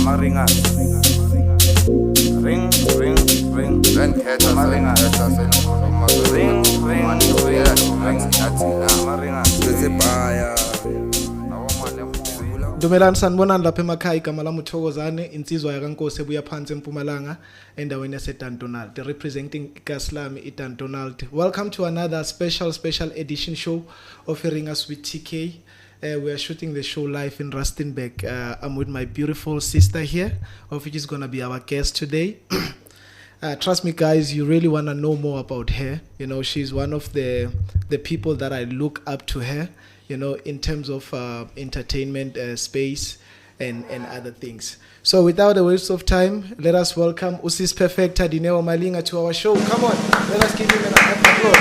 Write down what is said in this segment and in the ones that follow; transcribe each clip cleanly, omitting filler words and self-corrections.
Maringa. Ring, ring, ring. Maringa. Ring, ring, Dumelan sanibonani lapha emakhaya igama lami uThokozane insizwa yakankosi ebuya phansi eMpumalanga endaweni yaseDantonald representing Kaslami iDantonald. Welcome to another special edition show of Hearing Us with TK. We are shooting the show live in Rustenburg. I'm with my beautiful sister here, of which is going to be our guest today. Trust me, guys, you really want to know more about her. You know, she's one of the people that I look up to her, you know, in terms of entertainment space and other things. So without a waste of time, let us welcome Usis Perfecta Malinga to our show. Come on, let us give him an applause.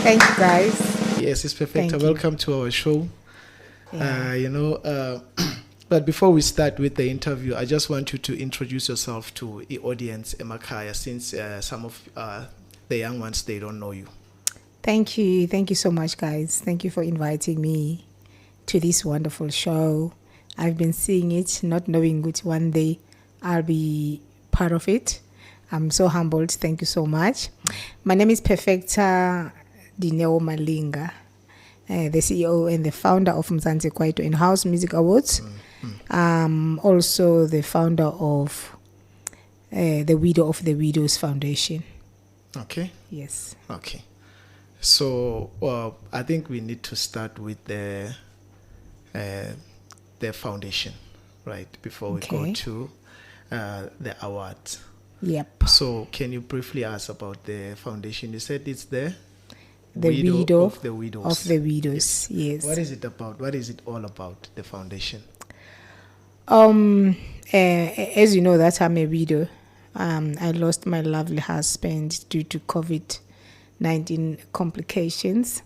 Thank you, guys. Yes, it's Perfecta. Welcome to our show. Yeah. But before we start with the interview, I just want you to introduce yourself to the audience, Emakaya, since some of the young ones, they don't know you. Thank you. Thank you so much, guys. Thank you for inviting me to this wonderful show. I've been seeing it, not knowing which one day I'll be part of it. I'm so humbled. Thank you so much. My name is Perfecta Malinga, the CEO and the founder of Mzansi Kwaito in-house music awards. Also the founder of the Widow of the Widows Foundation. Okay. Yes. Okay. So I think we need to start with the foundation, right? Before we go to the awards. Yep. So can you briefly ask about the foundation? You said it's the Widow of the Widows. Of the Widows, yes. What is it about? What is it all about, the foundation? As you know, that I'm a widow. I lost my lovely husband due to COVID-19 complications.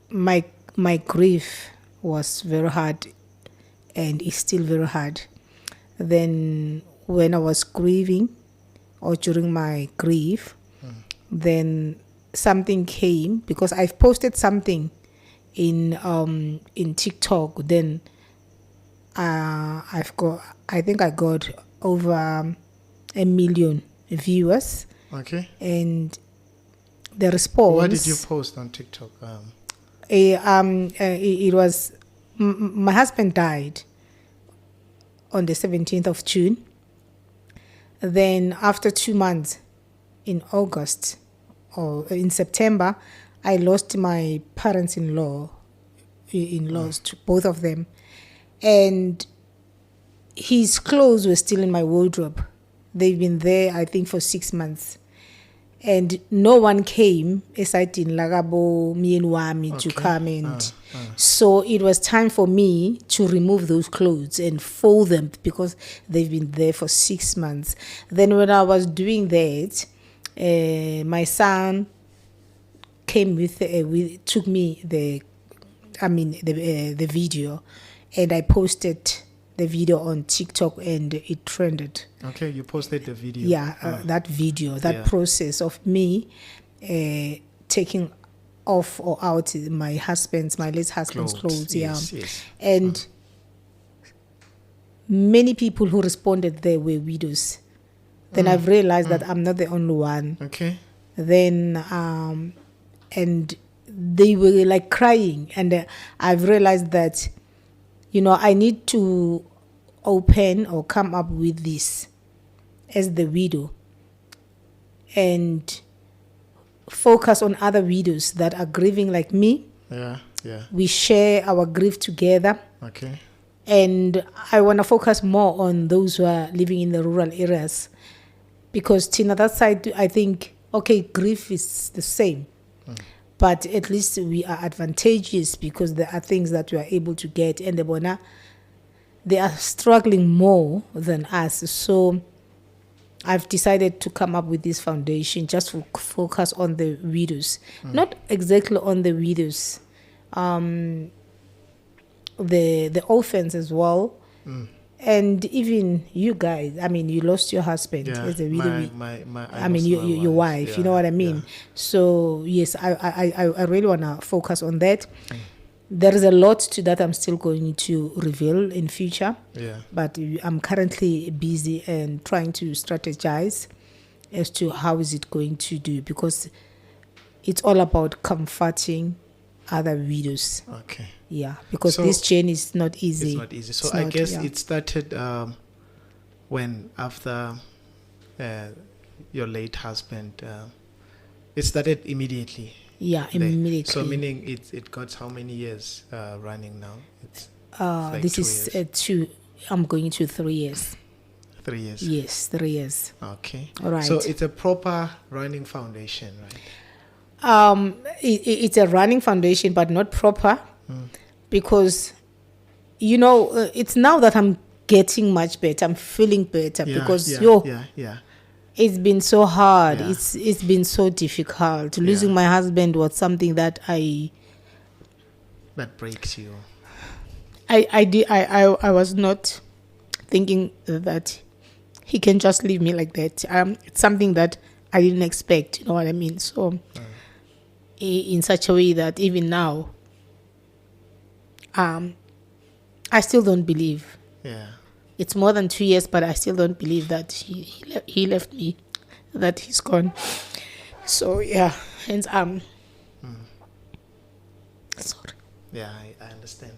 My grief was very hard and is still very hard. Then when I was grieving or during my grief, then something came because I've posted something in TikTok. Then I think I got over 1 million viewers. Okay. And the response. What did you post on TikTok? It was my husband died on the 17th of June. Then after 2 months, in August or in September, I lost my parents-in-laws, to both of them. And his clothes were still in my wardrobe. They've been there, I think, for 6 months. And no one came, aside in Lagabo, me and Wami, to come. And so it was time for me to remove those clothes and fold them because they've been there for 6 months. Then when I was doing that, my son came took me the video, and I posted the video on TikTok and it trended. Okay, you posted the video. Yeah, that video, that process of me taking off or out my late husband's clothes. Yes. And many people who responded there were widows. Then I've realized that I'm not the only one. Okay. Then and they were like crying, and I've realized that, you know, I need to open or come up with this as the widow and focus on other widows that are grieving like me. Yeah. We share our grief together. Okay. And I want to focus more on those who are living in the rural areas, because Tina, that side, I think, okay, grief is the same. But at least we are advantageous because there are things that we are able to get, and they are struggling more than us. So I've decided to come up with this foundation just to focus on the widows. Not exactly on the widows, the orphans as well. And even you guys, I mean, you lost your husband as a widow. Your wife, you know what I mean? Yeah. So, yes, I really want to focus on that. there is a lot to that I'm still going to reveal in future. Yeah. But I'm currently busy and trying to strategize as to how is it going to do, because it's all about comforting other widows. Okay. Yeah, because So- this journey is not easy. It's not easy. So It's I not, guess yeah. it started when after your late husband. It started immediately. Yeah, there. immediately. So meaning it got how many years running now? It's like this 2 is years. 2. I'm going to 3 years. 3 years. Yes, 3 years. Okay. All right. So it's a proper running foundation, right? It's a running foundation, but not proper, because it's now that I'm getting much better. I'm feeling better because it's been so hard. Yeah. It's been so difficult. Losing my husband was something that that breaks you. I was not thinking that he can just leave me like that. It's something that I didn't expect. You know what I mean? So, in such a way that even now, I still don't believe. Yeah. It's more than 2 years, but I still don't believe that he left me, that he's gone. So yeah, hence sorry. Yeah, I understand.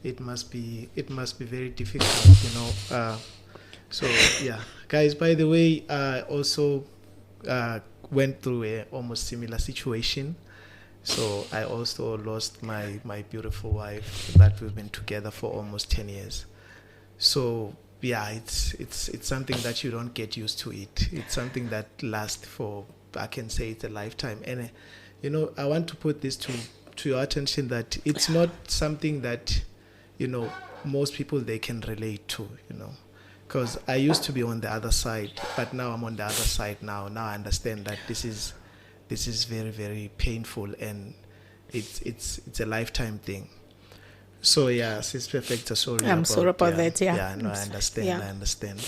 It must be very difficult, So yeah, guys. By the way, I also went through a almost similar situation. So I also lost my beautiful wife that we've been together for almost 10 years. So yeah, it's something that you don't get used to it. It's something that lasts for, I can say it's a lifetime. And I want to put this to your attention that it's not something that most people they can relate to, because I used to be on the other side, but now I'm on the other side now. Now I understand that this is very, very painful, and it's a lifetime thing. So yeah, Sis Perfecta, sorry. I'm sorry about that. Yeah. Yeah, no, I understand. Yeah. I understand.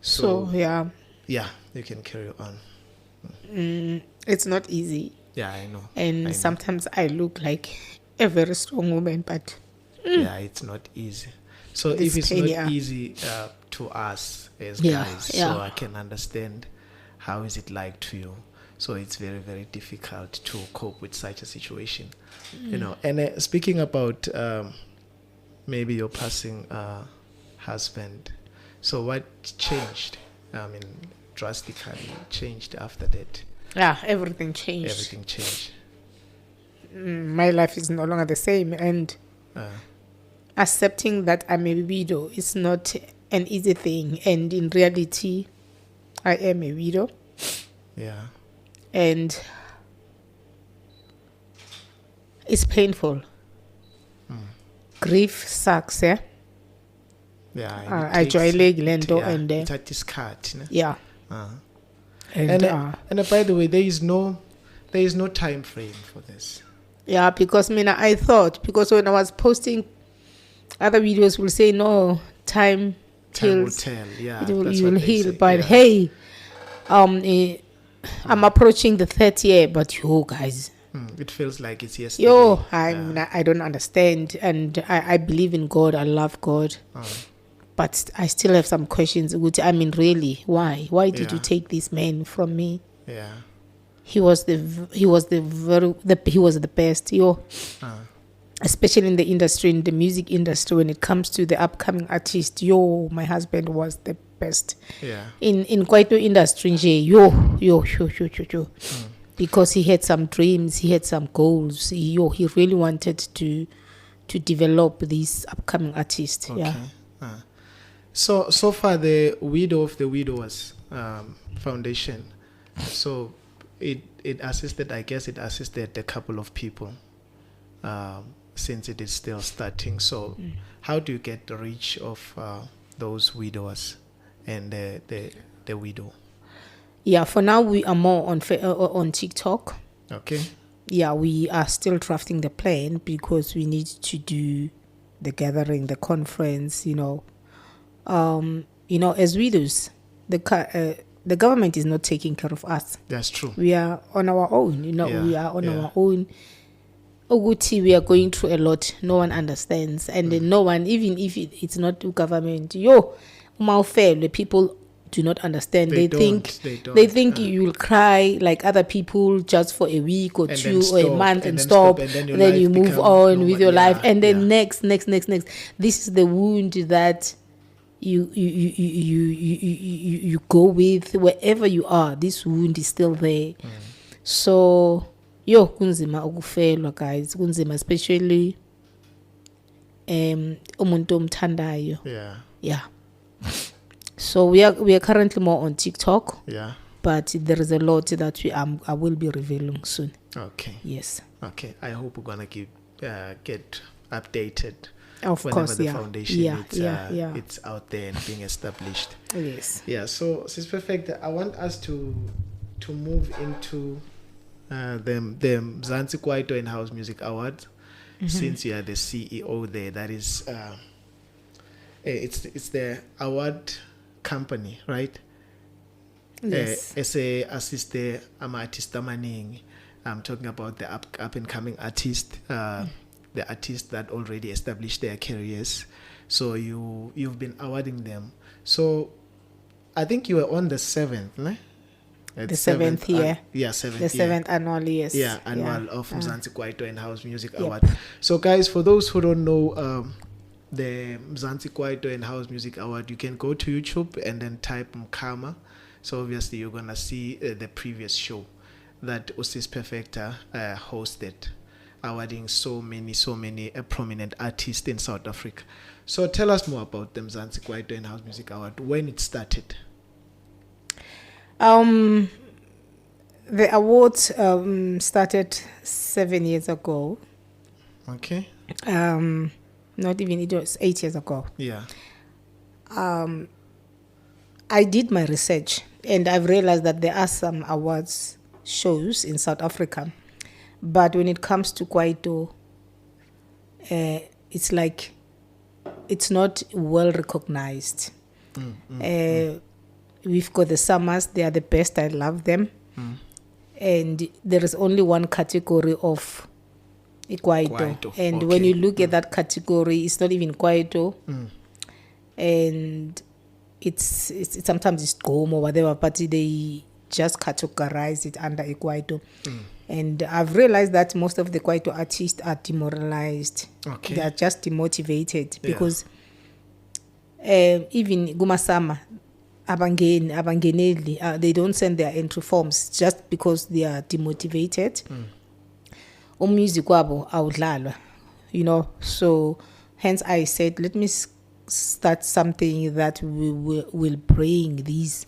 So yeah. Yeah, you can carry on. It's not easy. Yeah, I know. And I know. sometimes I look like a very strong woman, but yeah, it's not easy. So if it's pain, not easy to us as guys, so I can understand how is it like to you. So it's very, very difficult to cope with such a situation, And speaking about maybe your passing husband, so what changed? I mean, drastically changed after that. yeah, everything changed. Everything changed. My life is no longer the same, and accepting that I'm a widow is not an easy thing. And in reality, I am a widow. Yeah. And it's painful. Grief sucks, yeah. Yeah. I joy leg lento and it's at this cut. yeah. And by the way, there is no time frame for this. Yeah, because I thought, because when I was posting other videos, will say no time Time will till tell. Yeah, you that's will what they heal. say. But Yeah. hey, I'm approaching the 3rd year, but you guys, It feels like it's yesterday. I don't understand, and I believe in God. I love God, but I still have some questions. Really, why? Why did you take this man from me? Yeah. He was the best. Especially in the industry, in the music industry, when it comes to the upcoming artist, my husband was the best. Yeah. In Kwaito industry, because he had some dreams, he had some goals. He really wanted to develop this upcoming artist. Okay. Yeah. So far, the Widow of the Widowers Foundation. So it assisted. I guess it assisted a couple of people. Since it is still starting. So how do you get the reach of those widowers and the widow? Yeah, for now we are more on TikTok. Okay. Yeah, we are still drafting the plan because we need to do the gathering, the conference, as widows, the government is not taking care of us. That's true. We are on our own, Yeah, we are on yeah. our own. ukuthi we are going through a lot, no one understands, and then no one, even if it's not government, uma ufelwe, people do not understand. They think you will cry like other people just for a week or two or a month and stop, and then you move on with your life, and then next. This is the wound that you go with wherever you are. This wound is still there. So kunzima ukufelwa, guys, kunzima, especially umuntu omthandayo. Yeah. So we are currently more on TikTok. Yeah. But there is a lot that I will be revealing soon. Okay. Yes. Okay. I hope we're gonna get updated. Of course, the foundation it's out there and being established. Yes. Yeah. So Sis Perfecta, I want us to move into the Mzansi Kwaito In-House Music Awards. Since you are the CEO there, that is it's the award company, right? Yes. Assist Perfecta Malinga. I'm talking about the up and coming artist, the artists that already established their careers. So you've been awarding them. So I think you were on the 7th, né? The 7th year. The 7th annually, yes. Yeah, annual of Mzansi Kwaito In-House Music Award. So guys, for those who don't know the Mzansi Kwaito In-House Music Award, you can go to YouTube and then type MKHMA. So obviously you're going to see the previous show that Sis Perfecta hosted, awarding so many prominent artists in South Africa. So tell us more about the Mzansi Kwaito In-House Music Award, when it started. The awards started 7 years ago. Okay. Not even, it was 8 years ago. Yeah. I did my research and I've realized that there are some awards shows in South Africa, but when it comes to Kwaito, it's like it's not well recognized. We've got the Summers, they are the best, I love them. And there is only one category of Kwaito. And when you look at that category, it's not even Kwaito. And it's sometimes it's Gom or whatever, but they just categorize it under Kwaito. And I've realized that most of the Kwaito artists are demoralized. They are just demotivated because even Gumasama, Abangeneli, they don't send their entry forms just because they are demotivated. Music wabo awudlalwa, so hence I said, let me start something that will bring these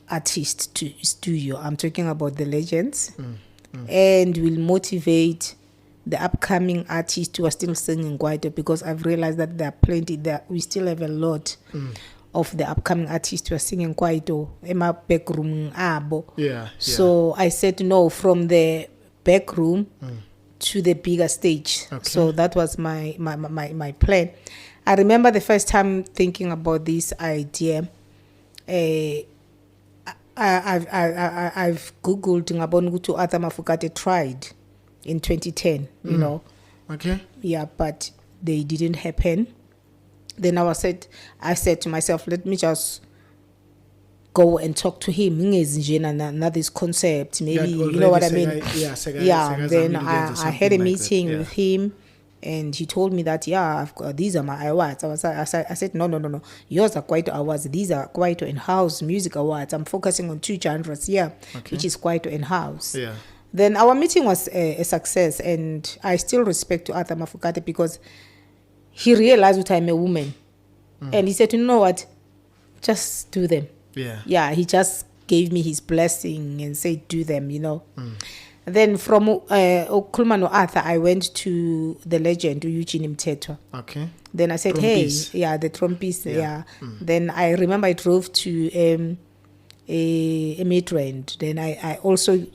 artists to studio. I'm talking about the legends, and will motivate the upcoming artists who are still singing Kwaito, because I've realized that there are plenty, we still have a lot of the upcoming artists who are singing Kwaito in my back room. So I said no, from the back room to the bigger stage. So that was my plan. I remember the first time thinking about this idea. I've googled Ngabongutu Arthur Mafukate tried in 2010. Yeah, but they didn't happen. Then I said to myself, let me just go and talk to him. Not this concept, maybe, you know what I mean? Then I had a meeting with him, and he told me that, these are my awards. I said, no. Yours are Kwaito awards. These are Kwaito In-House Music Awards. I'm focusing on 2 genres here, which is Kwaito In-House. Yeah. Then our meeting was a success, and I still respect to Arthur Mafukate because he realized that I'm a woman. And he said, you know what, just do them. Yeah, he just gave me his blessing and said, do them, Then from Okulmano Arthur, I went to the legend, Eugene Mtetwa. Then I said, Trumpist. Hey, the trumpist, Then I remember I drove to a mid-range. Then I also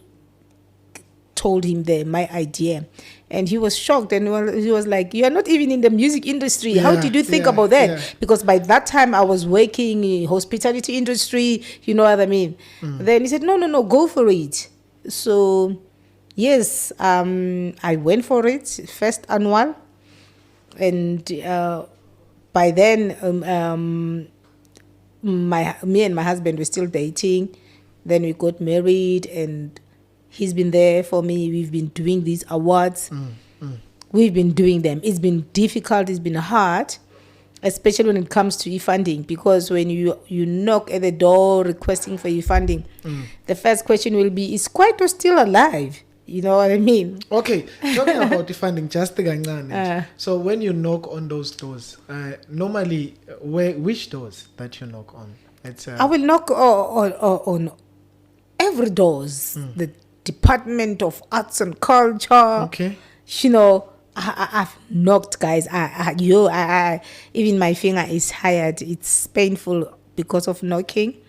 told him my idea. And he was shocked, and he was like, you are not even in the music industry. How did you think about that? Because by that time I was working in hospitality industry, you know what I mean? Then he said, no, go for it. So Yes, I went for it, first annual, and by then, me and my husband were still dating. Then we got married, and he's been there for me. We've been doing these awards. We've been doing them. It's been difficult. It's been hard, especially when it comes to e-funding, because when you knock at the door requesting for e-funding, the first question will be, is Kwaito still alive? You know what I mean? Okay, talking about the funding, just the so when you knock on those doors, normally, which doors that you knock on? It's I will knock on every doors. The Department of Arts and Culture. Okay. You know, I've knocked, guys. I even my finger is tired. It's painful because of knocking.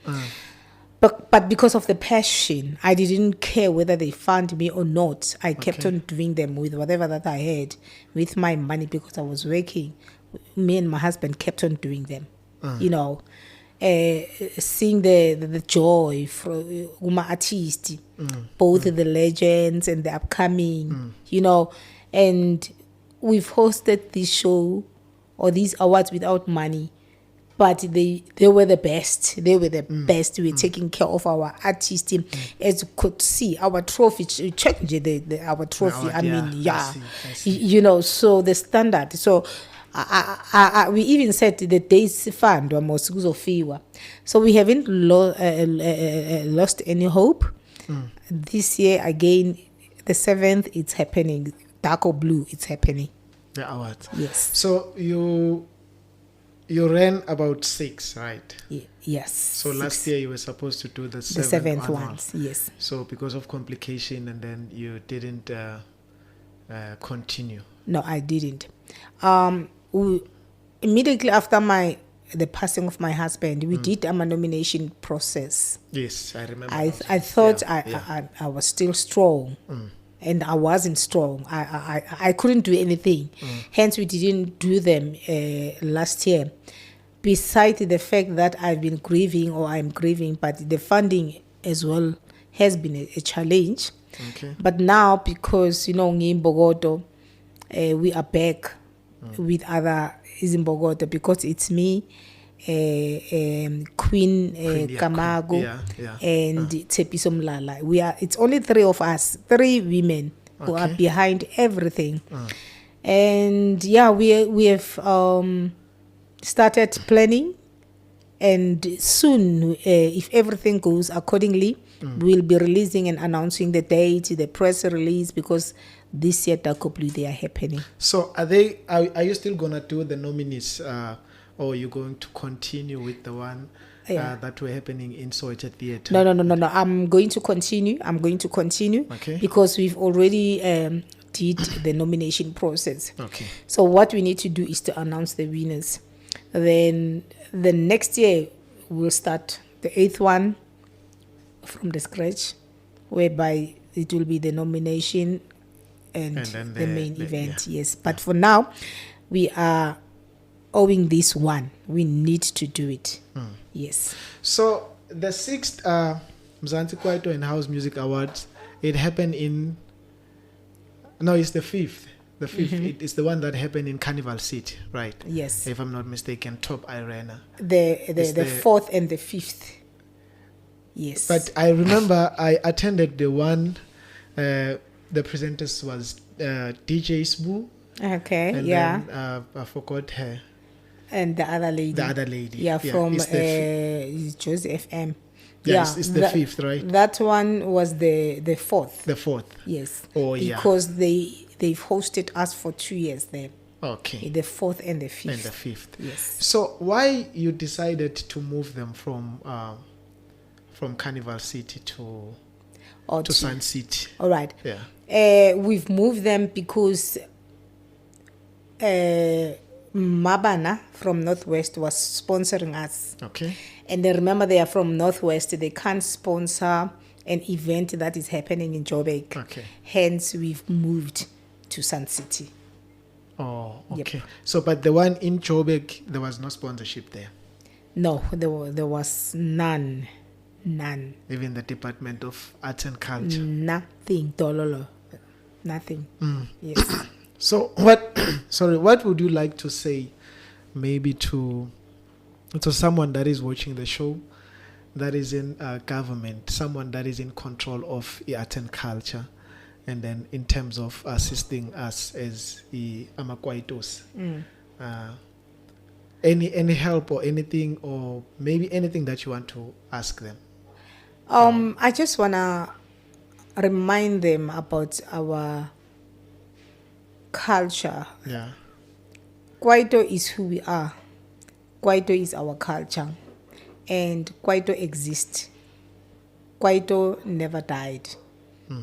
But because of the passion, I didn't care whether they fund me or not. I kept on doing them with whatever that I had, with my money, because I was working. Me and my husband kept on doing them. You know, seeing the joy from my artists, both the legends and the upcoming, you know, and we've hosted this show or these awards without money. But they were the best. They were the best. We were taking care of our artists. As you could see, our trophy, check our trophy. I see. You know, so the standard. So we even said the days fund was so we haven't lost any hope. This year again, the 7th, it's happening. Dark or blue, it's happening. The awards. Yes. So you ran about 6, right? Yes. So last year you were supposed to do the 7th ones, yes. So because of complication, and then you didn't continue. No, I didn't. Immediately after the passing of my husband, we did a nomination process. Yes, I remember. I thought I was still strong. And I wasn't strong. I couldn't do anything. Hence, we didn't do them last year. Besides the fact that I've been grieving, or I'm grieving, but the funding as well has been a challenge. Okay. But now, because, you know, in Bogoto, we are back with other Izimbogoto, because it's me, Queen Kamago, and Tsepiso Mlala. It's only 3 of us, 3 women who are behind everything. And we have started planning, and soon, if everything goes accordingly, we'll be releasing and announcing the date, the press release, because this year Darko Blue, they are happening. So are you still gonna do the nominees, or are you going to continue with the one that were happening in Soweto Theatre? No. I'm going to continue. Okay. Because we've already did the nomination process. Okay. So what we need to do is to announce the winners. Then the next year we'll start the 8th one from the scratch, whereby it will be the nomination and the main event. Yes. But for now, we are owing this one. We need to do it. Yes. So the 6th Mzansi Kwaito and House Music Awards, it happened it's the 5th. The 5th, it is the one that happened in Carnival City, right? Yes. If I'm not mistaken, Top Arena. The 4th and the 5th. Yes. But I remember I attended the one, the presenters was DJ Sbu. Okay, and then, I forgot her. And the other lady. Yeah, from Josie FM. Yes, it's the 5th, right? That one was the 4th. The 4th. Yes. Oh, yeah. Because they've hosted us for 2 years there. Okay. The 4th and the 5th. And the 5th. Yes. So why you decided to move them from Carnival City to Sun City? All right. Yeah. We've moved them because Mabana from Northwest was sponsoring us. Okay. And then remember, they are from Northwest. They can't sponsor an event that is happening in Joburg. Okay. Hence, we've moved to Sun City. Oh, okay. Yep. So, but the one in Joburg, there was no sponsorship there? No, there was none. Even the Department of Arts and Culture? Nothing, dololo. nothing. Yes. So what? Sorry, what would you like to say, maybe to someone that is watching the show, that is in government, someone that is in control of the art and culture, and then in terms of assisting us as the Kwaitos, any help or anything, or maybe anything that you want to ask them? I just wanna remind them about our culture. Yeah. Kwaito is who we are. Kwaito is our culture, and Kwaito exists. Kwaito never died,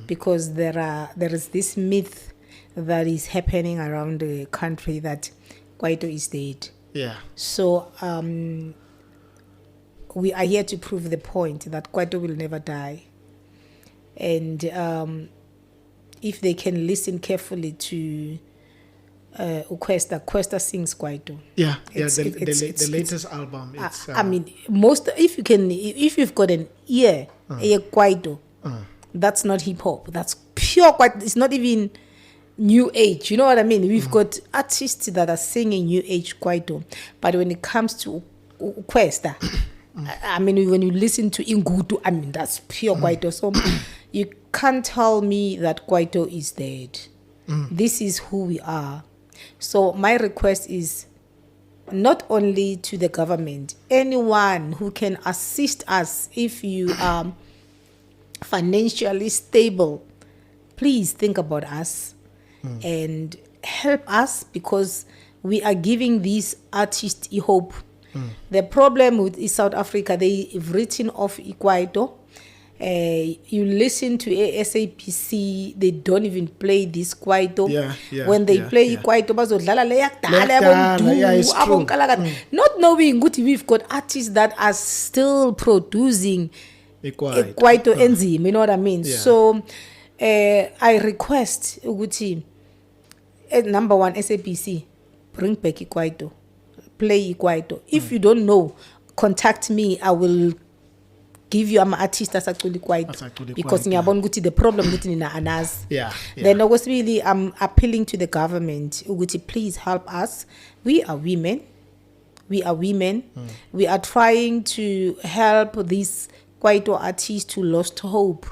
because there is this myth that is happening around the country that Kwaito is dead. Yeah. So we are here to prove the point that Kwaito will never die, and if they can listen carefully to Kwesta sings Kwaito. Yeah, the latest album. It's, I mean, if you've got an ear, a Kwaito, that's not hip hop. That's pure Kwaito. It's not even new age. You know what I mean? We've got artists that are singing new age Kwaito, but when it comes to Kwesta, I mean, when you listen to Ingutu, I mean, that's pure Kwaito. So you can't tell me that Kwaito is dead. This is who we are. So my request is not only to the government, anyone who can assist us. If you are financially stable, please think about us and help us, because we are giving these artists hope. The problem with South Africa, they've written off Kwaito. You listen to SAPC, they don't even play this Kwaito. When they play Kwaito, not knowing we've got artists that are still producing Kwaito enzyme, you know what I mean? So I request Uguti, number one, SAPC, bring back Kwaito, play Kwaito. If you don't know, contact me. I will give you an artist that's actually Kwaito, because the problem in Anas. Then obviously I'm appealing to the government. Uguti, please help us. We are women. We are trying to help these Kwaito artists who lost hope.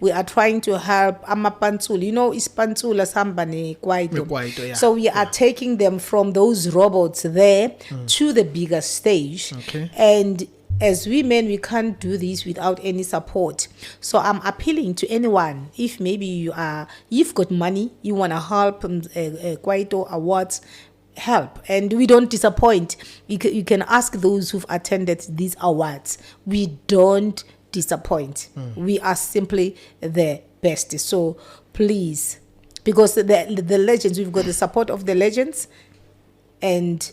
We are trying to help Amapantul. You know, it's Pantula Sambane Kwaito. So we are taking them from those robots there to the bigger stage. And as women, we can't do this without any support. So I'm appealing to anyone. If maybe you've got money, you want to help Kwaito Awards, help. And we don't disappoint. You can ask those who've attended these awards. We don't disappoint. We are simply the best. So please, because the legends, we've got the support of the legends, and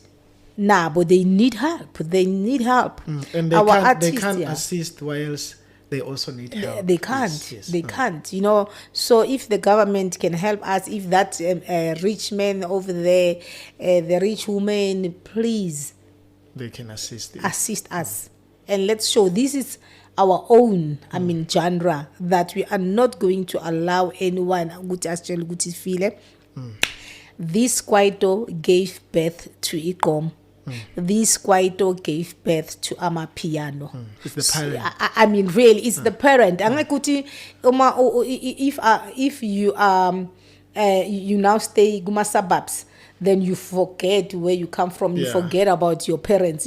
but they need help. And they can't assist whilst they also need help. They can't, you know. So if the government can help us, if that rich man over there, the rich woman, please, they can assist us. And let's show this is our own, genre, that we are not going to allow anyone to feel. This Kwaito gave birth to Ikom. This Kwaito gave birth to Amapiano. It's the parent. I mean, really, it's the parent. If you now stay Guma suburbs, then you forget where you come from. You forget about your parents.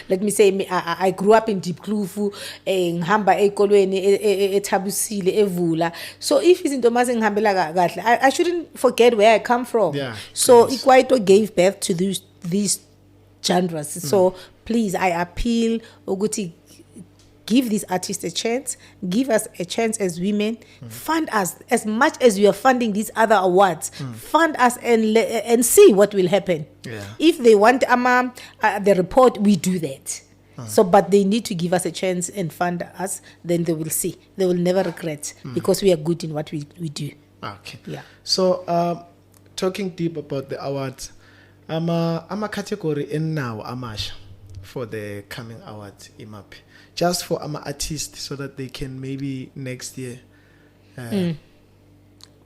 Let me say, I grew up in Deep Klufu, Nhamba Ekolweni, Tabusile, Evula. So if it's in Thomasing Hambela, I shouldn't forget where I come from. So Kwaito gave birth to these genres. So please, I appeal, Oguti, give these artists a chance. Give us a chance as women. Fund us as much as we are funding these other awards. Fund us and see what will happen. If they want the report, we do that. So, but they need to give us a chance and fund us. Then they will see. They will never regret, because we are good in what we do. Okay. So, talking deep about the awards, I'm a category in now Amash for the coming awards IMAP, just for artists, so that they can maybe next year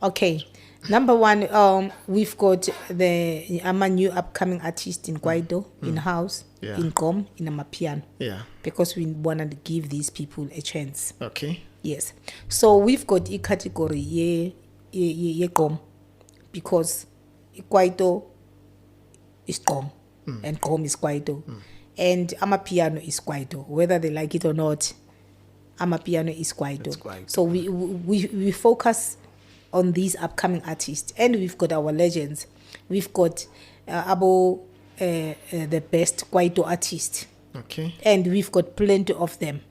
Okay. Number one, we've got I'm a new upcoming artist in Kwaito, in house, Yeah. in Gom, in Amapiano. Yeah. Because we wanted to give these people a chance. Okay. Yes. So we've got a category ye Gom, because Kwaito is Gom and Gom is Kwaito. And Amapiano is Kwaito. Whether they like it or not, Amapiano is Kwaito. It's Kwaito. So we focus on these upcoming artists, and we've got our legends. We've got the best Kwaito artist, Okay. and we've got plenty of them.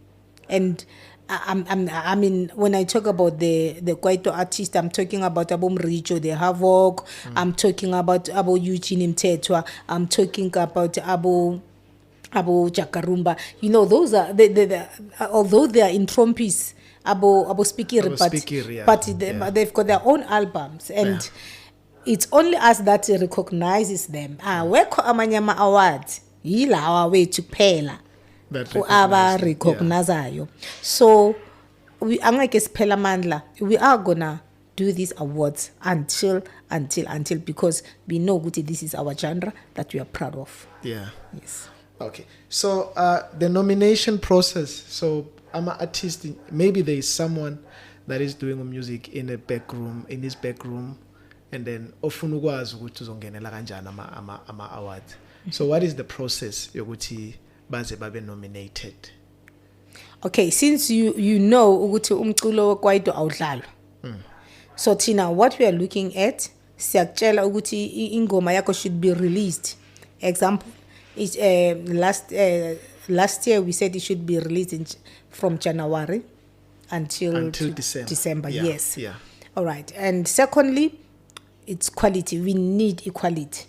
And I mean, when I talk about the Kwaito artist, I'm talking about Mricho, the Havoc. I'm talking about Eugene Mtetwa. I'm talking about Abu Jakarumba. You know, those are the although they are in trompies, Abu Spikiri, Spikiri, yeah. but they've got their own albums, and it's only us that recognizes them. Wekho amanyama awards, yila awawethu kuphela aba recognizayo. So we angeke siphela amandla. We are gonna do these awards until because we know ukuthi this is our genre that we are proud of. Yeah. Yes. Okay. So the nomination process. So I'm an artist. Maybe there is someone that is doing music in his back room, and then ofuna ukwazi ukuthi uzongenela kanjani ama awards. So what is the process yokuthi baze babe nominated? Okay, since you know ukuthi umculo Kwaito awudlalwa. So Tina, what we are looking at, siyakutshela ukuthi ingoma yakho should be released. Example, it's last year we said it should be released from January until December. Yeah. Yes. Yeah. All right. And secondly, it's quality. We need equality.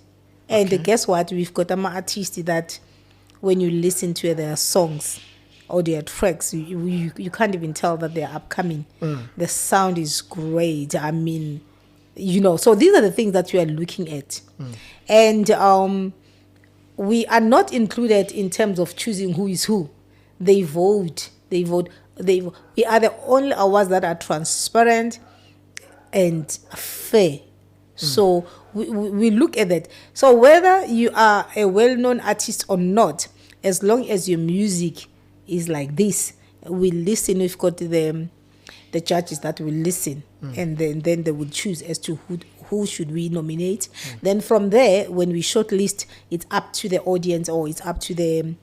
And guess what? We've got an artist that when you listen to their songs or their tracks, you can't even tell that they're upcoming. The sound is great. I mean, you know, so these are the things that we are looking at. And we are not included in terms of choosing who is who. They vote. We are the only awards that are transparent and fair. So we look at that. So whether you are a well-known artist or not, as long as your music is like this, we listen. We've got the judges that will listen, and then they will choose as to who should we nominate. Then from there, when we shortlist, it's up to the audience or it's up to the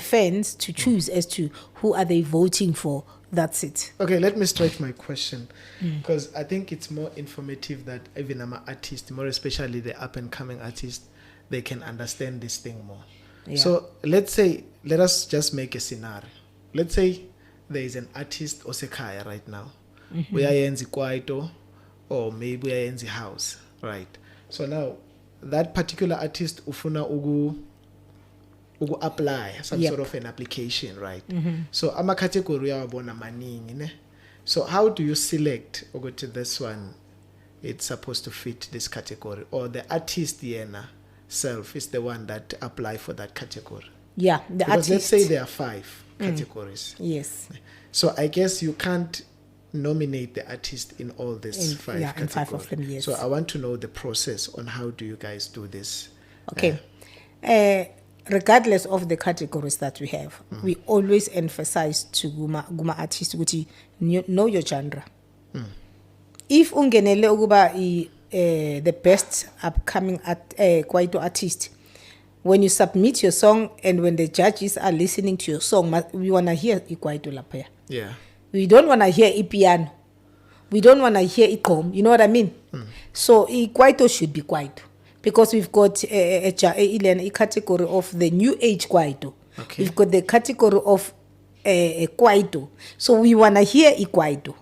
fans to choose as to who are they voting for. That's it. Okay, let me stretch my question because I think it's more informative that even I'm an artist, more especially the up-and-coming artists, they can understand this thing more. Yeah. So let us just make a scenario. Let's say there is an artist Osekaya right now. We are in Kwaito, or maybe we are in the house, right? So now that particular artist ufuna ugu apply some sort of an application, right? So ama category yabona maningi ne. So how do you select to this one it's supposed to fit this category, or the artist yena self is the one that apply for that category? Yeah, the because artist. let's say there are 5 categories. Yes. So I guess you can't nominate the artist in all these 5 categories. In 5 of them, yes. So I want to know the process on how do you guys do this. Okay. Regardless of the categories that we have, we always emphasize to guma artists ukuthi know your genre. If ungenele ukuba the best upcoming Kwaito artist, when you submit your song and when the judges are listening to your song, we want to hear Kwaito lapaya. Yeah. We don't want to hear piano. We don't want to hear iqom. You know what I mean? So Kwaito should be Kwaito. Because we've got a category of the new age Kwaito. Okay. We've got the category of Kwaito. So we want to hear Kwaito.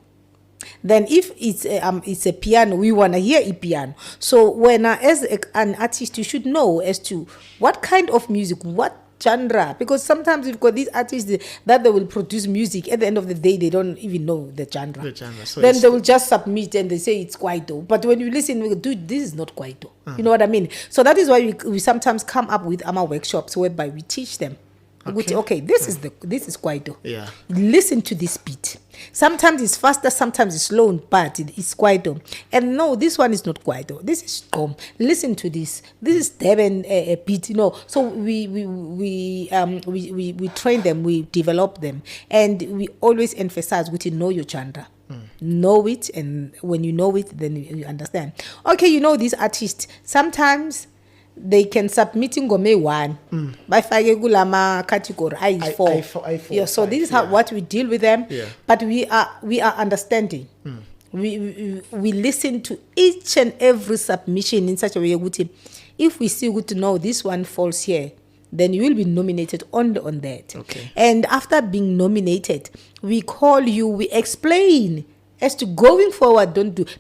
Then if it's a piano, we want to hear piano. So when as an artist, you should know as to what kind of music, what genre, because sometimes we've got these artists that they will produce music. At the end of the day, they don't even know the genre. So then they will just submit and they say it's Kwaito. But when you listen, we go, dude, this is not Kwaito. You know what I mean? So that is why we sometimes come up with workshops whereby we teach them Okay, this is Kwaito. Yeah. Listen to this beat. Sometimes it's faster, sometimes it's slow, but it's Kwaito. And no, this one is not Kwaito. This is Gqom. Listen to this. This is Durban beat. So we train them, we develop them, and we always emphasize we know your genre. Know it, and when you know it, then you understand. Okay, this artist. Sometimes they can submit ngome 1 bafake kulama category I4. So this is what we deal with them. But we are understanding. We listen to each and every submission in such a way that if we see good to know this one falls here, then you will be nominated on that. Okay. And after being nominated, we call you, we explain as to going forward,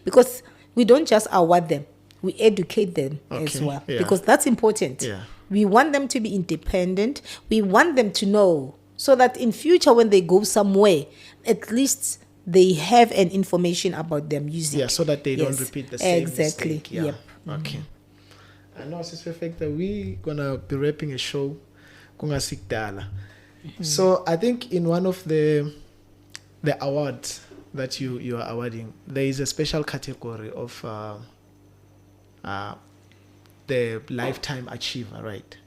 because we don't just award them, we educate them as well, because that's important. We want them to be independent. We want them to know, so that in future when they go somewhere, at least they have an information about their music. Yeah, so that they don't repeat the same mistake. Yep. Okay. I know, it's perfect that we're gonna be wrapping a show. So I think in one of the awards that you are awarding, there is a special category of the lifetime achiever, right?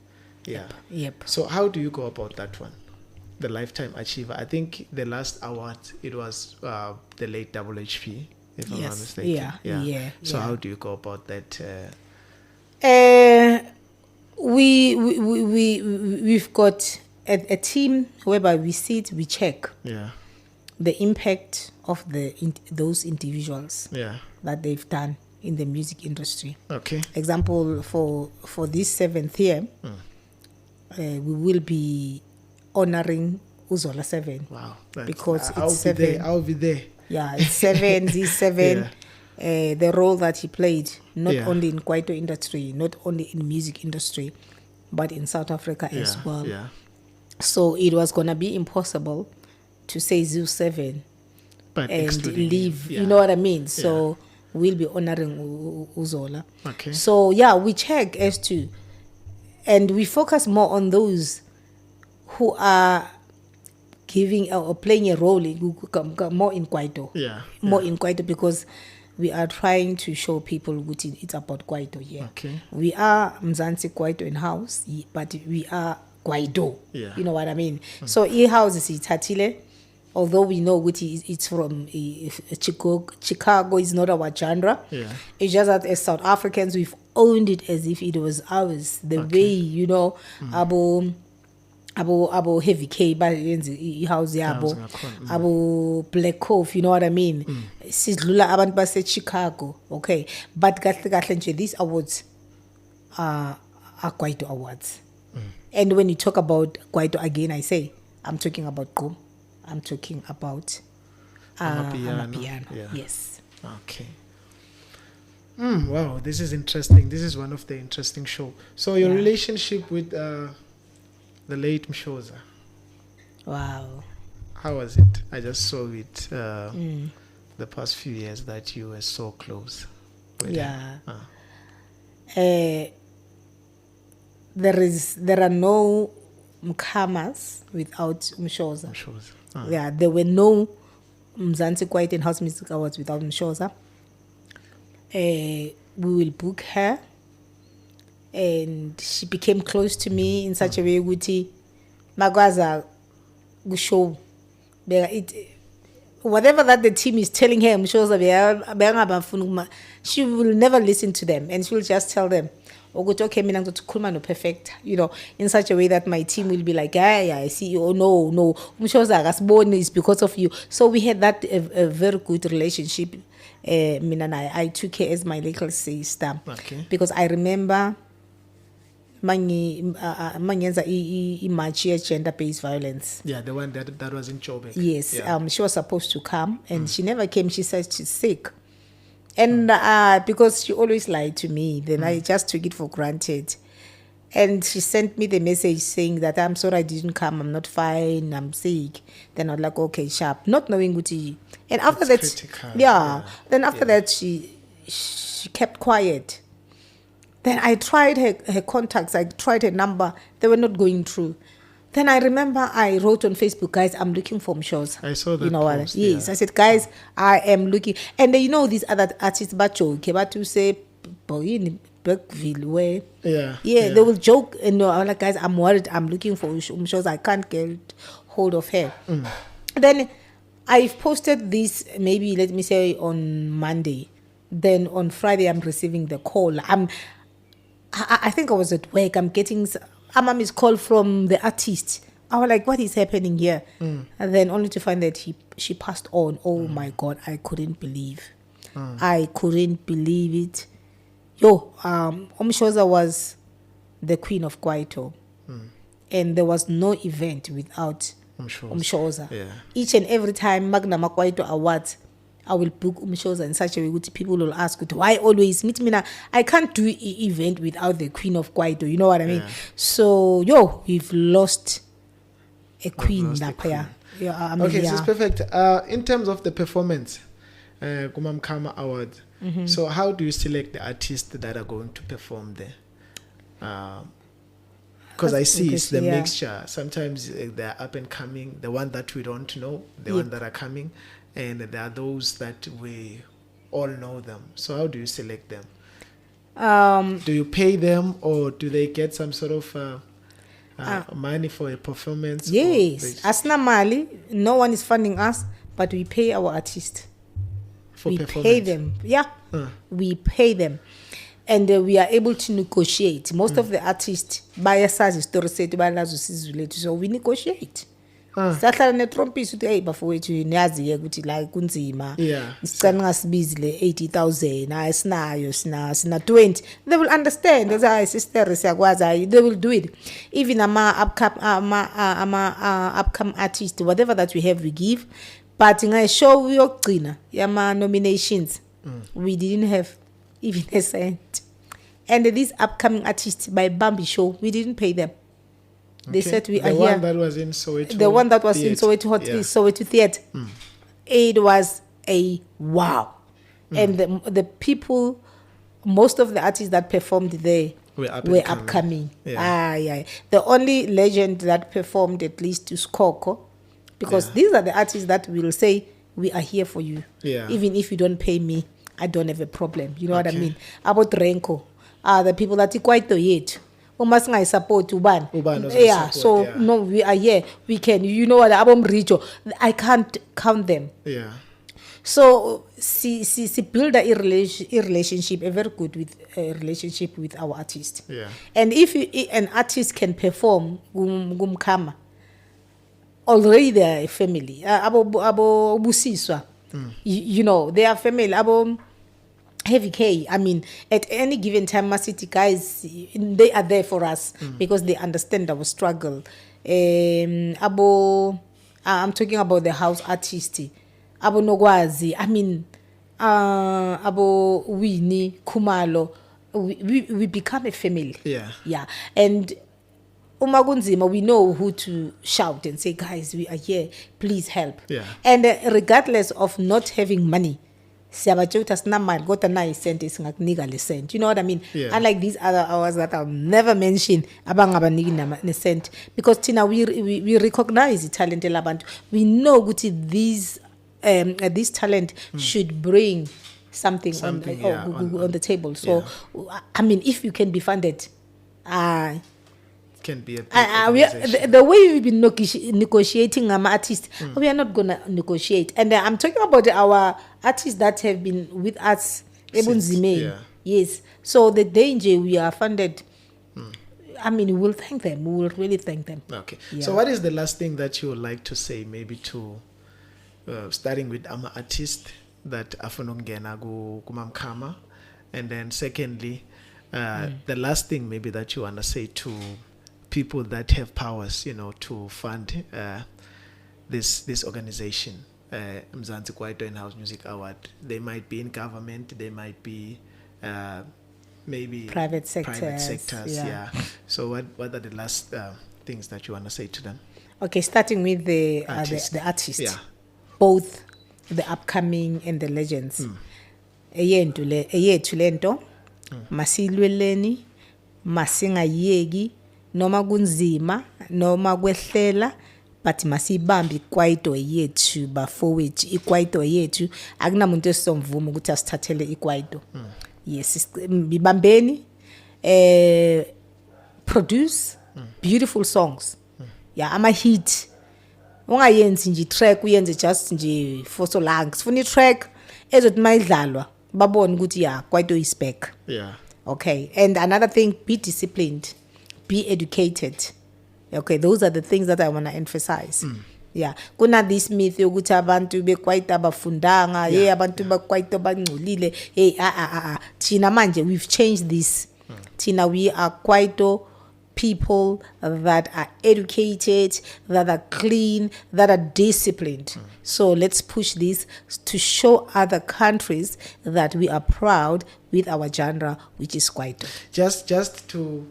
Yeah. Yep. So how do you go about that one? The lifetime achiever. I think the last award, it was the late WHP, if I'm not mistaken. Yeah. So how do you go about that? We've got a team whereby we sit, we check the impact of those individuals that they've done in the music industry. Okay. Example, for this 7th year, we will be honoring Uzola 7. Wow. Because it's 7. I'll be there. Yeah, it's 7, this 7. The role that he played, not only in Kwaito industry, not only in music industry, but in South Africa as well. Yeah. So it was going to be impossible to say Zoo 7 and leave. You know what I mean? So we'll be honoring Uzola. Okay. So we check as to, and we focus more on those who are giving or playing a role more in Kwaito. More in Kwaito, because we are trying to show people what it's about Kwaito here. Okay. We are Mzansi Kwaito in house, but we are Kwaito. You know what I mean? So e-house is Itatile, although we know what it's from Chicago is not our genre. It's just that as South Africans, we've owned it as if it was ours. The way, abo heavy K ba yenze house yabo, abo Black Cove, you know what I mean? Sidlula abantu base Chicago, okay? But kahle nje these awards are Kwaito awards. And when you talk about Kwaito again, I say I'm talking about Gqom, I'm talking about Amapiano. Yes. Okay. Wow, this is interesting. This is one of the interesting show. So your relationship with the late Mshoza. Wow. How was it? I just saw it the past few years that you were so close with him. There are no Mkhamas without Mshoza. There were no Mzansi Kwaito and House Music Awards without Mshoza. We will book her, and she became close to me in such a way ukuthi magwaza show whatever that the team is telling her Mshoza she will never listen to them, and she will just tell them okay, mina ngizokhuluma no Perfecta, in such a way that my team will be like, I see you. Oh no, Mshoza akasiboni, is because of you. So we had that a very good relationship. I took her as my little sister, because I remember manyenza imarch gender-based violence. Yeah, the one that was in Joburg. Yes, she was supposed to come, and she never came. She said she's sick, and because she always lied to me, then I just took it for granted. And she sent me the message saying that I'm sorry I didn't come, I'm not fine, I'm sick. Then I was like, okay, sharp, not knowing what she. And after that, then after that she kept quiet. Then I tried her contacts, I tried her number, they were not going through. Then I remember I wrote on Facebook, guys, I'm looking for Mshoza. I saw that You know what? post, Yes, yeah. I said, guys, I am looking. And you know these other artists, but to say, in Bergville, where Yeah. they will joke, and I'm like, guys, I'm worried. I'm looking for Mshoza. I can't get hold of her. Then I've posted this, maybe let me say on Monday. Then on Friday, I'm receiving the call. I think I was at work. I'm getting a mommy's call from the artist. I was like, what is happening here? And then only to find that she passed on. Oh my God, I couldn't believe. I couldn't believe it. Umshoza was the queen of Kwaito. And there was no event without Umshoza. Yeah. Each and every time Magna Kwaito Awards, I will book Umshoza in such a way that people will ask, why always meet me now? I can't do event without the queen of Kwaito. You know what I mean? Yeah. So, we've lost a queen. Lost a queen. Yeah, Okay, this is perfect. In terms of the performance, MKHMA Awards, so how do you select the artists that are going to perform there? Because I see it's the mixture. Sometimes they're up and coming, the one that we don't know, the one that are coming, and there are those that we all know them. So how do you select them? Do you pay them, or do they get some sort of money for a performance? Yes, Asna Mali, no one is funding us, but we pay our artists. We pay them. Yeah, we pay them. And we are able to negotiate. Most of the artists, so we negotiate. Sahlala netrompisi uthi hey bafowethu niyazi ukuthi la kunzima isicela ngasibizi le 80,000 ayisinayo sina 20. They will understand. That's how sister siyakwazi. They will do it. Even upcoming artist, whatever that we have, we give. But in a show yokugcina yama nominations, we didn't have even a cent. And these upcoming artists by Bambi show, we didn't pay them. They said we are here. The one that was in Soweto. The one that was in Soweto Theatre. It was a wow. And the people, most of the artists that performed there were upcoming. Yeah. The only legend that performed at least to Skoko, because these are the artists that will say, we are here for you. Yeah. Even if you don't pay me, I don't have a problem. You know what I mean? About Renko, the people that are quite yet. I support Uban. No, we are here. We can. You know what? I can't count them. Yeah. So, she build a relationship, a very good relationship with our artist. Yeah. And if an artist can perform, gumkama, already they are a family. Abo busiswa. You know, they are family. Abo Heavy K, I mean, at any given time, Masiti guys, they are there for us because they understand our struggle. I'm talking about the house artist. Abo Nogwazi, I mean, Abo Winnie, Kumalo, we become a family. Yeah. And Umagunzima, we know who to shout and say, guys, we are here, please help. Yeah. And regardless of not having money, got a nice cent is cent. You know what I mean? Yeah. Unlike these other hours that I'll never mention, abang cent, because Tina, we recognize the talent element. We know this talent should bring something on the table. So, I mean, if you can be funded, can be a the way we've been negotiating our artists, we are not gonna negotiate. And I'm talking about our artists that have been with us, Yes. So the danger we are funded. I mean, we will thank them. We will really thank them. Okay. Yeah. So what is the last thing that you would like to say, maybe to starting with our artist that afonongena kumamkama, and then secondly, the last thing maybe that you want to say to people that have powers, to fund this organization, Mzansi Kwaito In-House Music Award. They might be in government, they might be maybe private sectors. Yeah. So what are the last things that you want to say to them? Okay, starting with the artists. Yeah. Both the upcoming and the legends. Eyethu lento masilweleni masingayeki noma kunzima noma kwehlela but masibambe ikwaito yethu bafowethu ikwaito yethu akunamuntu esizomvuma ukuthi asithathele ikwaito yes bibambeni produce beautiful songs yeah ama hit ungayenzi nje track uyenze just nje for so long sifuna i-track ezothi mayidlalwa babone ukuthi yeah Kwaito is back. Yeah. Okay, and another thing, be disciplined, be educated. Okay, those are the things that I want to emphasize. Yeah, kuna this myth yokuthi abantu beKwaito abafundanga hey abantu beKwaito bangcolile hey thina manje we've changed this. Thina we are Kwaito people that are educated, that are clean, that are disciplined. So let's push this to show other countries that we are proud with our genre, which is Kwaito. Just to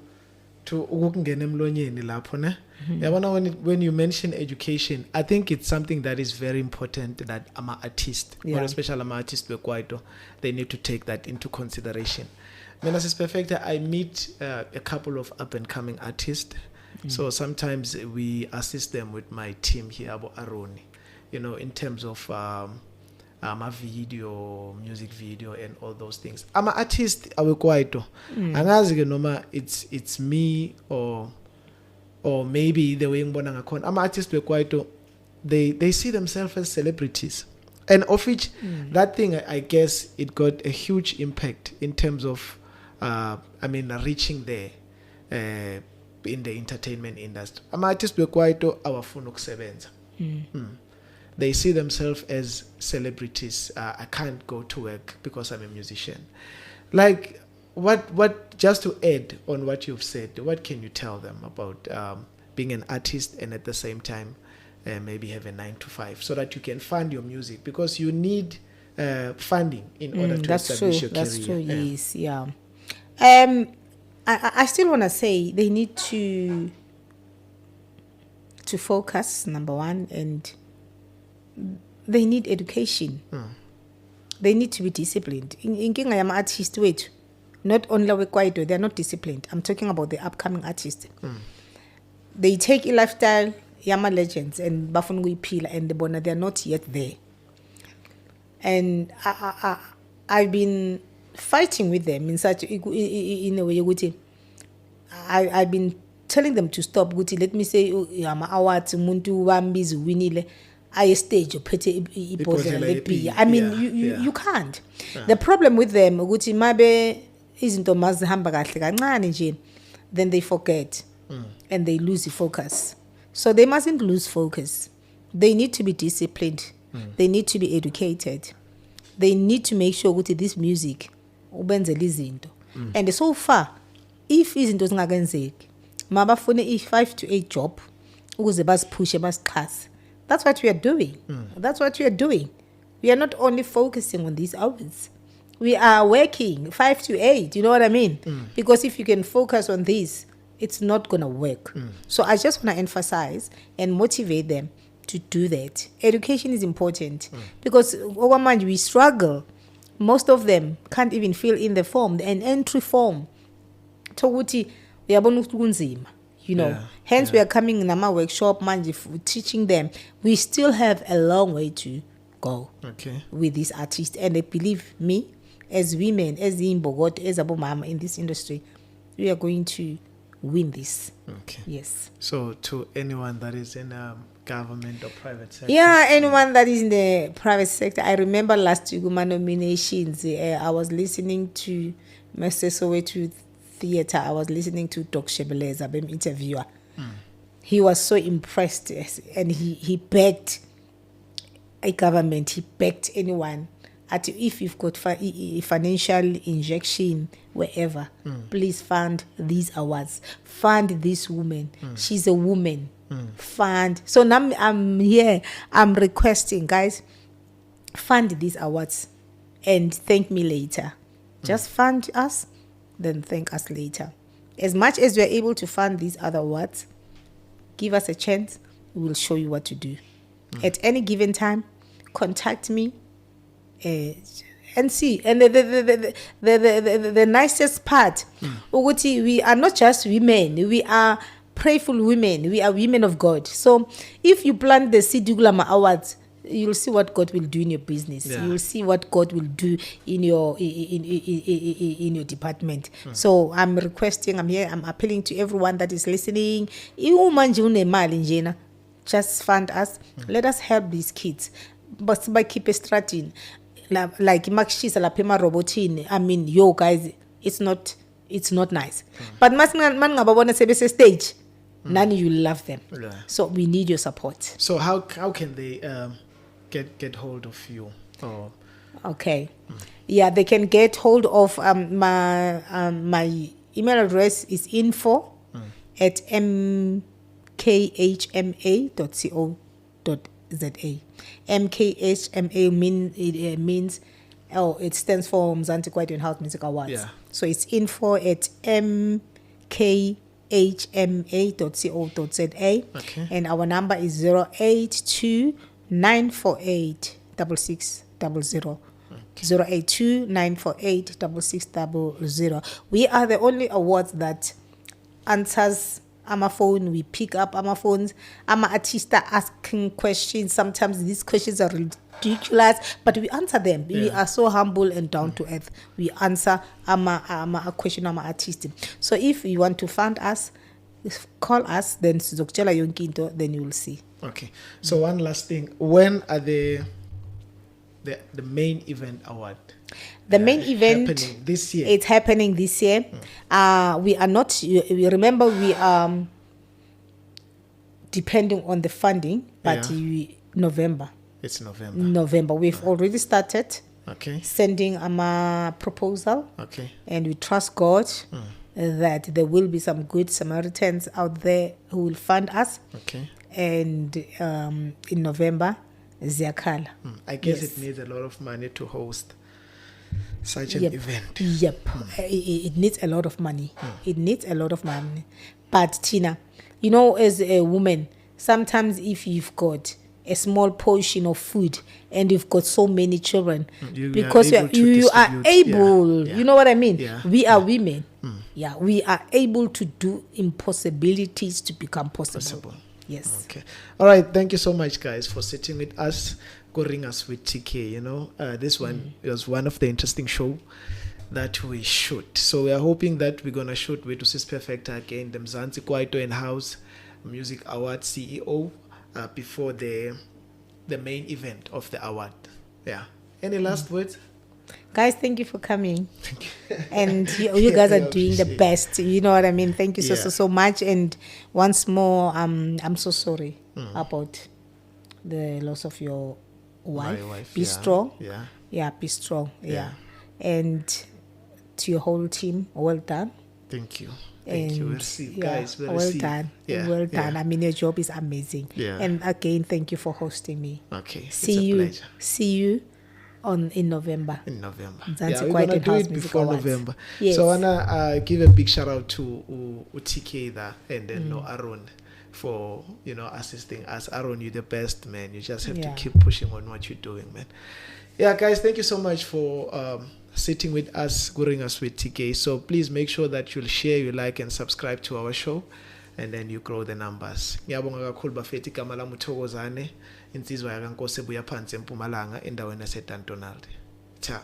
ukungena emlonyeni lapho ne yabona when you mention education, I think it's something that is very important that ama artists or especially ama artists beKwaito, they need to take that into consideration. When as Perfecta, I meet a couple of up and coming artists. So sometimes we assist them with my team here about Aroni, in terms of my video, music video, and all those things. I'm an artist awe Kwaito. Angazi ke noma it's me or maybe the way ngibona ngakhona. I'm an artist beKwaito. They see themselves as celebrities. And of which that thing, I guess it got a huge impact in terms of reaching there in the entertainment industry. I'm artist beKwaito awafuna ukusebenza. They see themselves as celebrities. I can't go to work because I'm a musician. Like, what? Just to add on what you've said, what can you tell them about being an artist and at the same time maybe have a 9 to 5 so that you can fund your music, because you need funding in order to establish your career. That's true. Yes, yeah. I still want to say they need to focus, number one, and they need education. They need to be disciplined. In King I am artist wait, not only with Kwaito, they are not disciplined. I'm talking about the upcoming artists. They take a lifestyle, Yama legends and Bafungu Pila and the Bona, they are not yet there. And I've been fighting with them in a way. I've been telling them to stop. Let me say, awaeds muntu wambizi winile. I stage I mean, you can't. The problem with them, then they forget and they lose the focus. So they mustn't lose focus. They need to be disciplined. They need to be educated. They need to make sure with this music and so far, if izinto zingakenzeki, mabafune i-5 to 8 job ukuze basipushe basixhase. That's what we are doing. That's what we are doing. We are not only focusing on these hours. We are working 5 to 8, you know what I mean? Because if you can focus on this, it's not going to work. So I just want to emphasize and motivate them to do that. Education is important because we struggle. Most of them can't even fill in the form, an entry form. Hence we are coming in our workshop, teaching them. We still have a long way to go with these artists. And they believe me, as women, as in Bogota, as Abomama in this industry, we are going to win this. Okay. Yes. So to anyone that is in government or private sector? Yeah, anyone that is in the private sector. I remember last week, my nominations, I was listening to Mr. Soweto Theatre. I was listening to Dr. Shebeleza, the interviewer. He was so impressed and he begged a government, he begged anyone. If you've got a financial injection wherever, please fund these awards. Fund this woman. She's a woman. Fund. So now I'm here. I'm requesting, guys, fund these awards and thank me later. Just fund us, then thank us later. As much as we're able to fund these other awards, give us a chance. We will show you what to do. At any given time, contact me. and see. And the nicest part, ukuthi we are not just women, we are prayerful women, we are women of God. So if you plant the seed Gulama Awards, you'll see what God will do in your business. Yeah. You'll see what God will do in your in your department. So I'm requesting, I'm appealing to everyone that is listening. Just fund us. Let us help these kids. But by keep a strategy, like Maxis la pema robotin. I mean, yo guys, it's not nice. But man ngababona sebese stage, none you love them. Yeah. So we need your support. So how can they get hold of you? Oh. Okay. Yeah, they can get hold of my email address is info@mkhma.co.za. MKHMA means it stands for Mzansi Kwaito and House Music Awards. Yeah. So it's info@mkhma.co.za. Okay. And our number is 082-948-6600. 082-948-6600. We are the only awards that answers our phone. We pick up our phones. Our artists are asking questions. Sometimes these questions are ridiculous, but we answer them. We are so humble and down to earth. We answer our question, our artist. So if you want to fund us, call us, then sizokutshela yonke into, then you will see. Okay. So one last thing. When are the main event award? The main event happening this year. It's happening this year. We are not. We remember we are depending on the funding, but November. It's November. November. We've already started. Okay. Sending a proposal. Okay. And we trust God that there will be some good Samaritans out there who will fund us. Okay. And in November, Ziakala. I guess it needs a lot of money to host such an event. Yep. It needs a lot of money. It needs a lot of money. But Tina, as a woman, sometimes if you've got a small portion of food and you've got so many children, because you are able, you know what I mean? Yeah. We are women. Yeah, we are able to do impossibilities to become possible. Yes. Okay. All right. Thank you so much, guys, for sitting with us, going us with TK. This one was one of the interesting show that we shoot. So we are hoping that we're gonna shoot with Sis Perfecta again, the Mzansi Kwaito and House Music Award CEO, before the main event of the award. Yeah. Any last words? Guys, thank you for coming. Thank you. And you guys are doing the best. You know what I mean? Thank you so much. And once more, I'm so sorry about the loss of your wife. My wife. Be strong. Yeah. Yeah, be strong. Yeah. And to your whole team, well done. Thank you. Thank you. We'll see. Guys, well done. Yeah. Well done. I mean, your job is amazing. Yeah. And again, thank you for hosting me. Okay. See you in November. In November. Mzansi We're gonna do it before November. Yes. So I wanna give a big shout out to TK there and then Aaron for assisting us. Aaron, you're the best, man. You just have to keep pushing on what you're doing, man. Yeah, guys, thank you so much for sitting with us, going us with TK. So please make sure that you'll share, you like, and subscribe to our show, and then you grow the numbers. Ngiyabonga kakhulu bafethi igama lami uThokozane, insizwa yakaNkosi ebuya phansi eMpumalanga endaweni yaseDantonaldi. Cha.